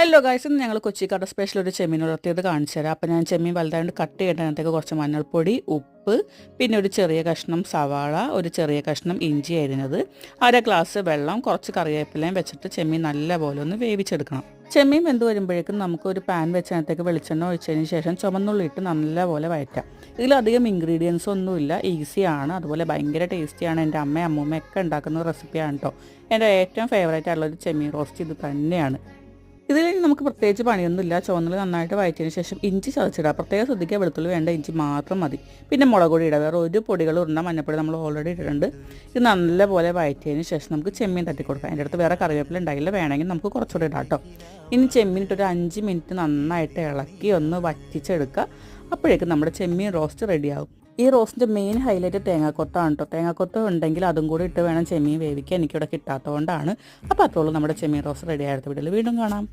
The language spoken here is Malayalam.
ഹലോ ഗൈസ്, ഇന്ന് ഞങ്ങൾ കൊച്ചിക്കാരുടെ സ്പെഷ്യൽ ഒരു ചെമ്മീൻ ഉലർത്തിയത് കാണിച്ചു തരാം. അപ്പോൾ ഞാൻ ചെമ്മീൻ വലുതായിട്ട് കട്ട് ചെയ്യേണ്ടതിനകത്തേക്ക് കുറച്ച് മഞ്ഞൾപ്പൊടി, ഉപ്പ്, പിന്നെ ഒരു ചെറിയ കഷ്ണം സവാള, ഒരു ചെറിയ കഷ്ണം ഇഞ്ചി അരിഞ്ഞത്, അര ഗ്ലാസ് വെള്ളം, കുറച്ച് കറിവേപ്പിലയും വെച്ചിട്ട് ചെമ്മീൻ നല്ലപോലെ ഒന്ന് വേവിച്ചെടുക്കണം. ചെമ്മീൻ വെന്ത് വരുമ്പോഴേക്കും നമുക്ക് ഒരു പാൻ വെച്ചതിനകത്തേക്ക് വെളിച്ചെണ്ണ ഒഴിച്ചതിന് ശേഷം ചുമന്നുള്ളി ഇട്ട് നല്ലപോലെ വഴറ്റാം. ഇതിലധികം ഇൻഗ്രീഡിയൻസ് ഒന്നുമില്ല, ഈസിയാണ്, അതുപോലെ ഭയങ്കര ടേസ്റ്റിയാണ്. എൻ്റെ അമ്മയും അമ്മൂമ്മയൊക്കെ ഉണ്ടാക്കുന്ന റെസിപ്പിയാണ് കേട്ടോ. എൻ്റെ ഏറ്റവും ഫേവറേറ്റ് ആയിട്ടുള്ളൊരു ചെമ്മീൻ റോസ്റ്റ് ഇത് തന്നെയാണ്. ഇതിൽ നമുക്ക് പ്രത്യേകിച്ച് പണിയൊന്നുമില്ല. ചുവന്നുള്ളി നന്നായിട്ട് വഴറ്റിയതിന് ശേഷം ഇഞ്ചി ചതച്ചിടുക. പ്രത്യേകം ശ്രദ്ധിക്കുക, വെളുത്തുള്ളി വേണ്ട, ഇഞ്ചി മാത്രം മതി. പിന്നെ മുളക് പൊടി ഇടുക, വേറെ ഒരു പൊടികൾ ഇടണ്ട. മഞ്ഞപ്പൊടി നമ്മൾ ഓൾറെഡി ഇട്ടിട്ടുണ്ട്. ഇത് നല്ലപോലെ വഴറ്റിയതിന് ശേഷം നമുക്ക് ചെമ്മീൻ തട്ടി കൊടുക്കാം. അതിൻ്റെ അടുത്ത് വേറെ കറിവേപ്പില ഉണ്ടായില്ല, വേണമെങ്കിൽ നമുക്ക് കുറച്ചുകൂടി ഇടാം കേട്ടോ. ഇനി ചെമ്മീൻ ഇട്ടൊരു 5 മിനിറ്റ് നന്നായിട്ട് ഇളക്കി ഒന്ന് വറ്റിച്ചെടുക്കുക. അപ്പോഴേക്കും നമ്മുടെ ചെമ്മീൻ റോസ്റ്റ് റെഡിയാകും. ഈ റോസ്റ്റിൻ്റെ മെയിൻ ഹൈലൈറ്റ് തേങ്ങാക്കൊത്താണ് കേട്ടോ. തേങ്ങാക്കൊത്ത് ഉണ്ടെങ്കിൽ അതും കൂടി ഇട്ട് വേണം ചെമ്മീൻ വേവിക്കാൻ. എനിക്കിവിടെ കിട്ടാത്തതുകൊണ്ടാണ്. അപ്പോൾ അത്രയുള്ളൂ, നമ്മുടെ ചെമ്മീൻ റോസ്റ്റ് റെഡി ആയിട്ട് വീട്ടിൽ വീണ്ടും കാണാം.